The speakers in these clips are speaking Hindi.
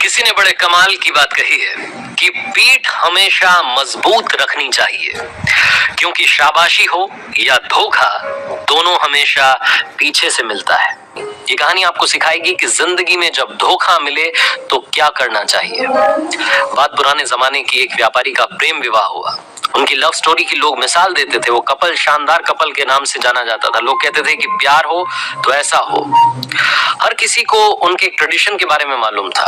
किसी ने बड़े कमाल की बात कही है कि पीठ हमेशा मजबूत रखनी चाहिए, क्योंकि शाबाशी हो या धोखा दोनों हमेशा पीछे से मिलता है। ये कहानी आपको सिखाएगी कि जिंदगी में जब धोखा मिले तो क्या करना चाहिए। बात पुराने जमाने की एक व्यापारी का प्रेम विवाह हुआ। उनकी लव स्टोरी की लोग मिसाल देते थे। वो कपल शानदार कपल के नाम से जाना जाता था। लोग कहते थे कि प्यार हो तो ऐसा हो। हर किसी को उनके ट्रेडिशन के बारे में मालूम था।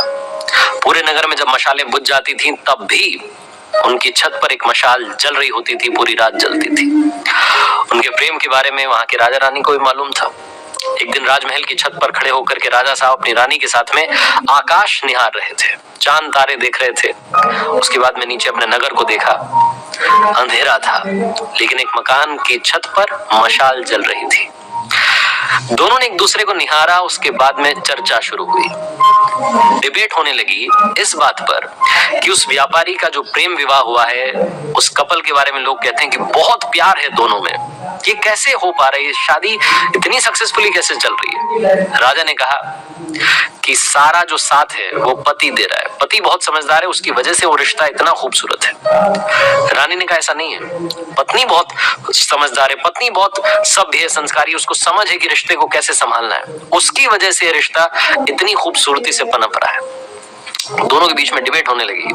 पूरे नगर में जब मशालें बुझ जाती थीं, तब भी उनकी छत पर एक मशाल जल रही होती थी, पूरी रात जलती थी। उनके प्रेम के बारे में वहां के राजा रानी को भी मालूम था। एक दिन राजमहल की छत पर खड़े होकर के राजा साहब अपनी रानी के साथ में आकाश निहार रहे थे, चांद तारे देख रहे थे। उसके बाद में नीचे अपने नगर को देखा। अंधेरा था, लेकिन एक मकान की छत पर मशाल जल रही थी। दोनों ने एक दूसरे को निहारा। उसके बाद में चर्चा शुरू हुई। डिबेट होने लगी इस बात पर कि उस व्यापारी का जो प्रेम विवाह हुआ है, उस कपल के बारे में लोग कहते हैं कि बहुत प्यार है दोनों में। ये कैसे हो पा रही है, शादी इतनी सक्सेसफुली कैसे चल रही है। राजा ने कहा कि सारा जो साथ है वो पति दे रहा है। पति बहुत समझदार है, उसकी वजह से वो रिश्ता इतना खूबसूरत है। रानी ने कहा ऐसा नहीं है, पत्नी बहुत समझदार है, पत्नी बहुत सभ्य है, संस्कारी, उसको समझ है कि रिश्ते को कैसे संभालना है। उसकी वजह से रिश्ता इतनी खूबसूरती से पनप रहा है। दोनों के बीच में डिबेट होने लगी।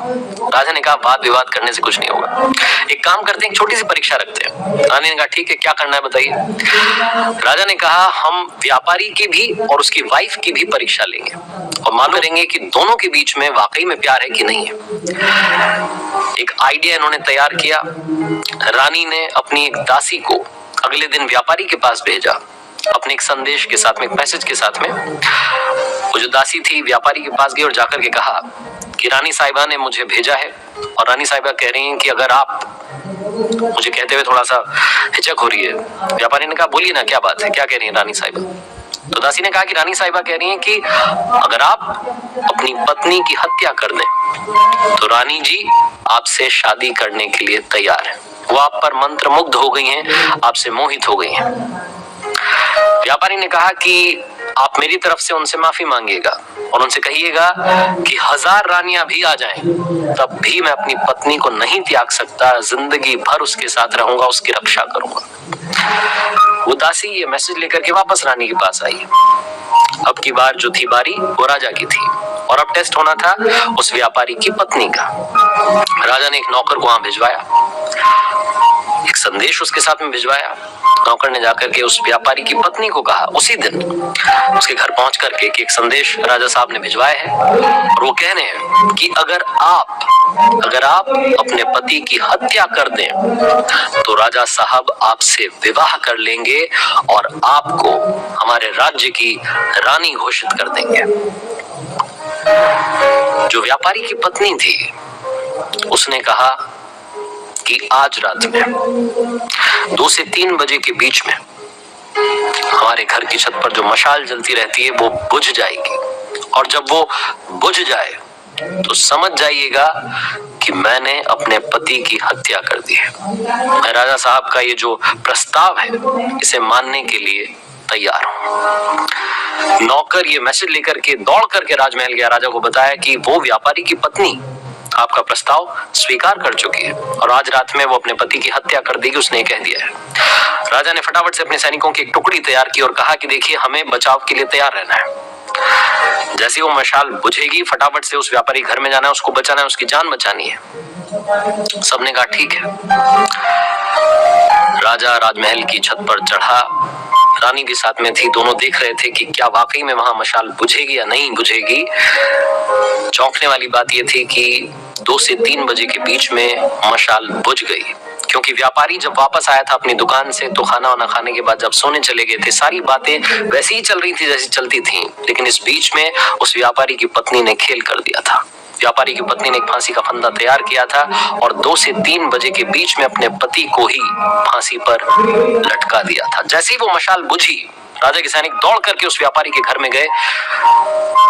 राजा ने कहा वाद विवाद करने से कुछ नहीं होगा, एक काम करते हैं, एक छोटी सी परीक्षा रखते हैं। रानी ने कहा ठीक है, क्या करना है बताइए। राजा ने कहा हम व्यापारी की भी और उसकी वाइफ की भी परीक्षा लेंगे और मालूम करेंगे कि दोनों के बीच में वाकई में प्यार है कि नहीं है। एक आइडिया इन्होंने तैयार किया। रानी ने अपनी एक दासी को अगले दिन व्यापारी के पास भेजा, अपने एक संदेश के साथ में, एक मैसेज के साथ में। वो जो दासी थी व्यापारी के पास गई और जाकर के कहा कि रानी साहिबा ने मुझे भेजा है और रानी साहिबा कह रही हैं कि अगर आप, मुझे कहते हुए थोड़ा सा हिचक हो रही है। व्यापारी ने कहा बोलिए ना, क्या बात है, क्या कह रही है रानी साहिबा। तो दासी ने कहा कि रानी साहिबा कह रही हैं कि अगर आप अपनी पत्नी की हत्या कर दें तो रानी जी आपसे शादी करने के लिए तैयार है। वो आप पर मंत्र मुग्ध हो गई हैं, आपसे मोहित हो गई हैं। व्यापारी ने कहा कि आप मेरी तरफ से उनसे माफी मांगिएगा और उनसे कहिएगा कि 1000 रानियां भी आ जाएं, तब भी मैं अपनी पत्नी को नहीं त्याग सकता, जिंदगी भर उसके साथ रहूंगा, उसकी रक्षा करूंगा। वो दासी ये मैसेज लेकर के वापस रानी के पास आई। अब की बार जो थी बारी वो राजा की थी और अब टेस्ट होना था उस व्यापारी की पत्नी का। राजा ने एक नौकर को वहां भिजवाया, एक संदेश उसके साथ में भिजवाया। नौकर ने जाकर के उस व्यापारी की पत्नी को कहा उसी दिन उसके घर पहुंच करके कि एक संदेश राजा साहब ने भिजवाया है और वो कह रहे हैं कि अगर आप अपने पति की हत्या कर दें तो राजा साहब आपसे विवाह कर लेंगे और आपको हमारे राज्य की रानी घोषित कर देंगे। जो व्यापारी की पत्नी थी उसने कहा कि आज रात में 2 से 3 बजे के बीच में हमारे घर की छत पर जो मशाल जलती रहती है वो बुझ जाएगी और जब वो बुझ जाए तो समझ जाइएगा कि मैंने अपने पति की हत्या कर दी है। मैं राजा साहब का ये जो प्रस्ताव है इसे मानने के लिए तैयार हूं। नौकर ये मैसेज लेकर के दौड़ करके राजमहल गया, राजा को बताया कि वो व्यापारी की पत्नी आपका प्रस्ताव स्वीकार कर चुकी है और आज रात में वो अपने पति की हत्या कर देगी, उसने कह दिया है। राजा ने फटाफट से अपने सैनिकों की एक टुकड़ी तैयार की और कहा कि देखिए हमें बचाव के लिए तैयार रहना है। जैसे वो मशाल बुझेगी फटाफट से उस व्यापारी घर में जाना है, उसको बचाना है, उसकी जान बचानी है। सबने कहा ठीक है। राजा राजमहल की छत पर चढ़ा, रानी भी साथ में थी। दोनों देख रहे थे कि क्या वाकई में वहां मशाल बुझेगी या नहीं बुझेगी। चौंकने वाली बात यह थी कि 2 से 3 बजे के बीच में मशाल बुझ गई, क्योंकि व्यापारी जब वापस आया था अपनी दुकान से तो खाना वाना खाने के बाद जब सोने चले गए थे, सारी बातें वैसी ही चल रही थी जैसी चलती थी। लेकिन इस बीच में उस व्यापारी की पत्नी ने खेल कर दिया था। व्यापारी की पत्नी ने एक फांसी का फंदा तैयार किया था और 2 से 3 बजे के बीच में अपने पति को ही फांसी पर लटका दिया था। जैसे ही वो मशाल बुझी, राजा के सैनिक दौड़ करके उस व्यापारी के घर में गए।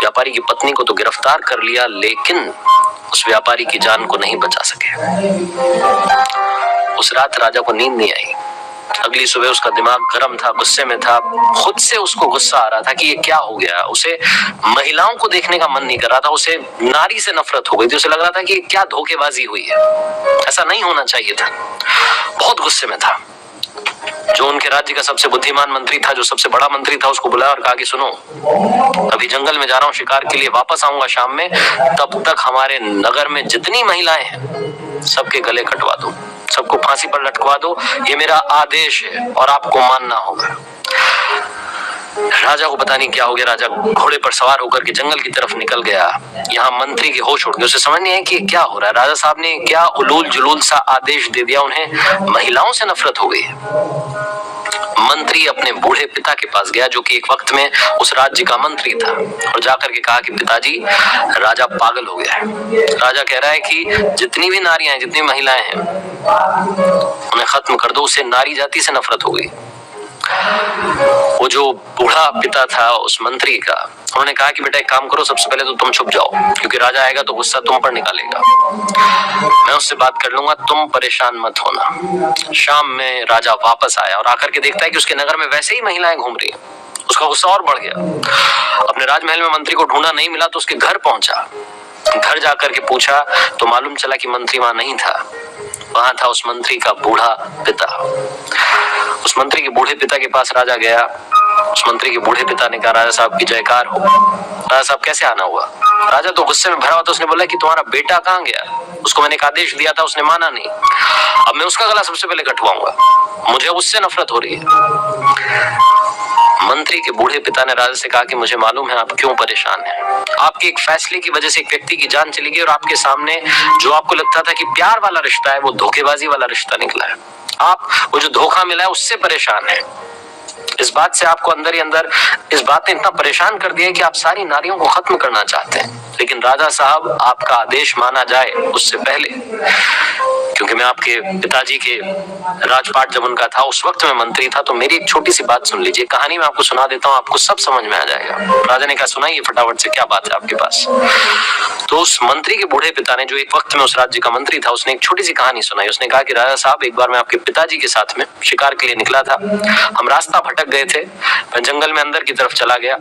व्यापारी की पत्नी को तो गिरफ्तार कर लिया, लेकिन उस व्यापारी की जान को नहीं बचा सके। उस रात राजा को नींद नहीं आई। अगली सुबह उसका दिमाग गर्म था, गुस्से में था, खुद से उसको गुस्सा आ रहा था कि ये क्या हो गया। उसे महिलाओं को देखने का मन नहीं कर रहा था, उसे नारी से नफरत हो गई थी। उसे लग रहा था कि क्या धोखेबाजी हुई है, ऐसा नहीं होना चाहिए था। बहुत गुस्से में था। जो उनके राज्य का सबसे बुद्धिमान मंत्री था, जो सबसे बड़ा मंत्री था, उसको बुलाया और कहा कि सुनो, अभी जंगल में जा रहा हूं शिकार के लिए, वापस आऊंगा शाम में, तब तक हमारे नगर में जितनी महिलाएं हैं सबके गले कटवा दो, सबको फांसी पर लटकवा दो, ये मेरा आदेश है और आपको मानना होगा। राजा को पता नहीं क्या हो गया। राजा घोड़े पर सवार होकर के जंगल की तरफ निकल गया। यहाँ मंत्री के होश उड़ गए, उसे समझ नहीं आया कि क्या हो रहा है। राजा साहब ने क्या उलूल जुलूल सा आदेश दे दिया, उन्हें महिलाओं से नफरत हो गई। मंत्री अपने बूढ़े पिता के पास गया, जो कि एक वक्त में उस राज्य का मंत्री था, और जाकर के कहा कि पिताजी, राजा पागल हो गया है। राजा कह रहा है कि जितनी भी नारियां हैं, जितनी महिलाएं हैं, उन्हें खत्म कर दो। उसे नारी जाति से नफरत हो गई। वो जो बूढ़ा पिता था उस मंत्री का, उन्होंने कहा कि बेटा एक काम करो, सबसे पहले तो तुम छुप जाओ, क्योंकि राजा आएगा तो गुस्सा तुम पर निकालेगा। मैं उससे बात कर लूंगा, तुम परेशान मत होना। शाम में राजा वापस आया और आकर के देखता है कि उसके नगर में वैसे ही महिलाएं घूम रही हैं। उसका गुस्सा और बढ़ गया। अपने राजमहल में मंत्री को ढूंढा, नहीं मिला तो उसके घर पहुंचा। घर जाकर के पूछा तो मालूम चला कि मंत्री वहां नहीं था, वहां था उस मंत्री का बूढ़ा पिता। उस मंत्री के बूढ़े पिता के पास राजा गया। उस मंत्री के बूढ़े पिता ने कहा, राजा साहब की जयकार हो। राजा साहब कैसे आना हुआ? राजा तो गुस्से में भरा हुआ था। उसने बोला कि तुम्हारा बेटा कहाँ गया? उसको मैंने एक आदेश दिया था, उसने माना नहीं, अब मैं उसका गला सबसे पहले कटवाऊंगा, मुझे उससे नफरत हो रही है। मंत्री के बूढ़े पिता ने राजा से कहा कि मुझे मालूम है आप क्यों परेशान हैं। आपके एक फैसले की वजह से एक व्यक्ति की जान चली गई और आपके सामने जो आपको लगता था कि प्यार वाला रिश्ता है, वो धोखेबाजी वाला रिश्ता निकला है। आप वो जो धोखा मिला है उससे परेशान हैं। इस बात से आपको अंदर ही अंदर इस बात ने इतना परेशान कर दिया कि आप सारी नारियों को खत्म करना चाहते हैं। लेकिन राजा साहब, आपका आदेश माना जाए उससे पहले, क्योंकि मैं आपके पिताजी के राजपाट जब उनका था उस वक्त मैं मंत्री था, तो मेरी एक छोटी सी बात सुन लीजिए। कहानी मैं आपको सुना देता हूँ, आपको सब समझ में आ जाएगा। राजा ने कहा, सुनाइए फटाफट से, क्या बात है आपके पास? तो उस मंत्री के बूढ़े पिता ने, जो एक वक्त में उस राज्य का मंत्री था, उसने एक छोटी सी कहानी सुनाई। उसने कहा कि राजा साहब, एक बार मैं आपके पिताजी के साथ में शिकार के लिए निकला था। हम रास्ता भटक गए थे। मैं जंगल में अंदर की तरफ चला गया,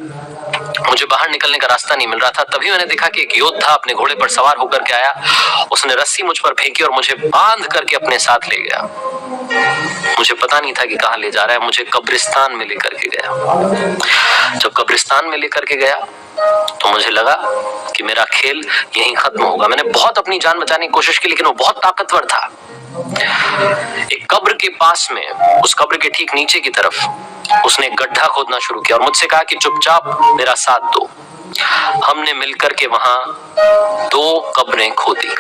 मुझे बाहर निकलने का रास्ता नहीं मिल रहा था। तभी मैंने देखा कि एक योद्धा अपने घोड़े पर सवार होकर के आया। उसने रस्सी मुझ पर फेंकी और मुझे बांध करके अपने साथ ले गया। मुझे पता नहीं था कि कहां ले जा रहा है। मुझे कब्रिस्तान में लेकर के गया। जब कब्रिस्तान में लेकर के गया तो मुझे लगा कि मेरा खेल यहीं खत्म होगा। मैंने बहुत अपनी जान बचाने की कोशिश की, लेकिन वो बहुत ताकतवर था। एक कब्र के पास में, उस कब्र के ठीक नीचे की तरफ उसने एक गड्ढा खोदना शुरू किया और मुझसे कहा कि चुपचाप मेरा साथ दो। हमने मिलकर के वहां 2 कब्रें खोदी।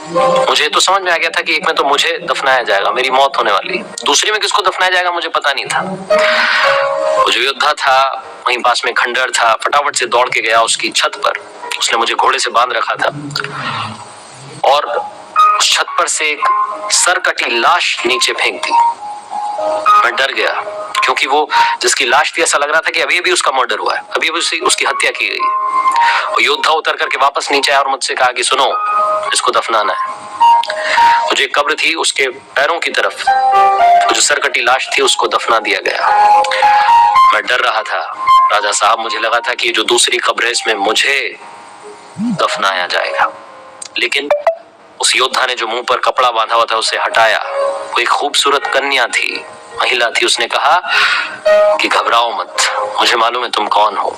मुझे तो समझ में आ गया था कि एक में तो मुझे दफनाया जाएगा, मेरी मौत होने वाली, दूसरी में किसको दफनाया जाएगा मुझे पता नहीं था। वो जो योद्धा था वहीं पास में खंडर था, फटाफट से दौड़ के गया उसकी छत पर। उसने मुझे घोड़े से बांध रखा था और उस छत पर से एक सरकटी लाश नीचे फेंक दी। मैं डर गया, क्योंकि वो जिसकी लाश थी, ऐसा लग रहा था कि अभी अभी उसका मर्डर हुआ है, अभी अभी उसकी हत्या की गई है। वो योद्धा उतर करके वापस नीचे आया और मुझसे कहा कि सुनो, इसको दफनाना है। वो जो एक कब्र थी उसके पैरों की तरफ वो जो सरकटी लाश थी उसको दफना दिया गया। मैं डर रहा था राजा साहब, मुझे लगा था कि जो दूसरी कब्र है इसमें मुझे दफनाया जाएगा। लेकिन उस योद्धा ने जो मुंह पर कपड़ा बांधा हुआ था उसे हटाया। वो एक खूबसूरत कन्या थी, महिला थी। उसने कहा कि घबराओ मत, मुझे मालूम है तुम कौन हो।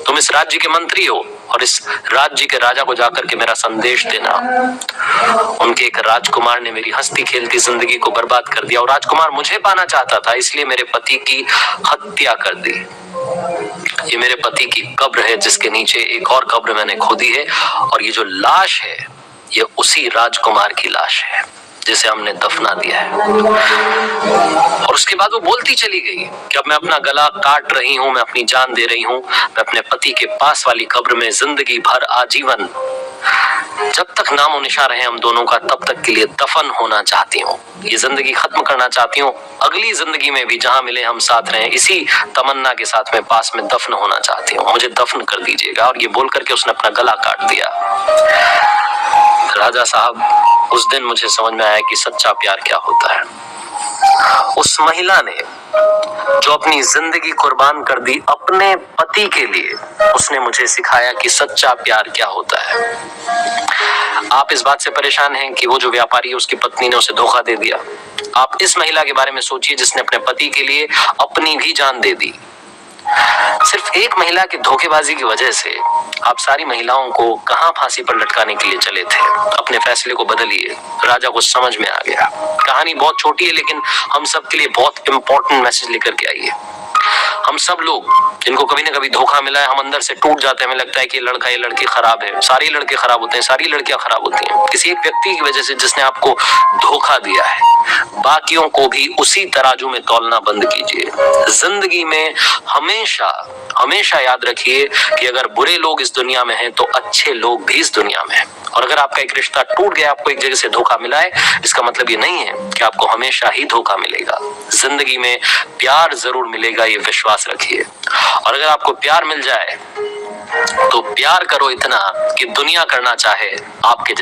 तुम इस राज्य के मंत्री हो और इस राज्य के राजा को जाकर के मेरा संदेश देना। उनके एक राजकुमार ने मेरी हंसती खेलती जिंदगी को बर्बाद कर दिया और राजकुमार मुझे पाना चाहता था, इसलिए मेरे पति की हत्या कर दी। ये मेरे पति की कब्र है जिसके नीचे एक और कब्र मैंने खोदी है, और ये जो लाश है ये उसी राजकुमार की लाश है जिसे हमने दफना दिया है। और उसके बाद वो बोलती चली गई कि अब मैं अपना गला काट रही हूं, मैं अपनी जान दे रही हूं, मैं अपने पति के पास वाली कब्र में जिंदगी भर आजीवन, जब तक नामो निशा रहे हम दोनों का, तब तक के लिए दफन होना चाहती हूँ। ये जिंदगी खत्म करना चाहती हूँ, अगली जिंदगी में भी जहां मिले हम साथ रहें, इसी तमन्ना के साथ मैं पास में दफन होना चाहती हूँ, मुझे दफन कर दीजिएगा। और ये बोल करके उसने अपना गला काट दिया। राजा साहब, उस दिन मुझे समझ में आया कि सच्चा प्यार क्या होता है। उस महिला ने जो अपनी जिंदगी कुर्बान कर दी अपने पति के लिए, उसने मुझे सिखाया कि सच्चा प्यार क्या होता है। आप इस बात से परेशान हैं कि वो जो व्यापारी है उसकी पत्नी ने उसे धोखा दे दिया। आप इस महिला के बारे में सोचिए जिसने अपने पति के लिए अपनी भी जान दे दी। सिर्फ एक महिला की धोखेबाजी की वजह से आप सारी महिलाओं को कहां फांसी पर लटकाने के लिए चले थे। अपने फैसले को बदलिए। राजा को समझ में आ गया। कहानी बहुत छोटी है लेकिन हम सब के लिए बहुत इंपॉर्टेंट मैसेज लेकर के आई है। हम सब लोग जिनको कभी ना कभी धोखा मिला है, हम अंदर से टूट जाते हैं। हमें लगता है कि ये लड़का ये लड़की खराब है। सारे लड़के खराब होते हैं, सारी लड़कियां खराब होती हैं किसी एक व्यक्ति की वजह से जिसने आपको धोखा दिया है। बाकियों को भी उसी तराजू में तौलना बंद कीजिए। जिंदगी में हमेशा हमेशा याद रखिए कि अगर बुरे लोग इस दुनिया में हैं तो अच्छे लोग भी इस दुनिया में हैं। और अगर आपका एक रिश्ता टूट गया, आपको एक जगह से धोखा मिला है, इसका मतलब ये नहीं है कि आपको हमेशा ही धोखा मिलेगा। जिंदगी में प्यार जरूर मिलेगा, ये विश्वास रखिए। और अगर आपको प्यार मिल जाए तो प्यार करो इतना कि दुनिया करना चाहे आपके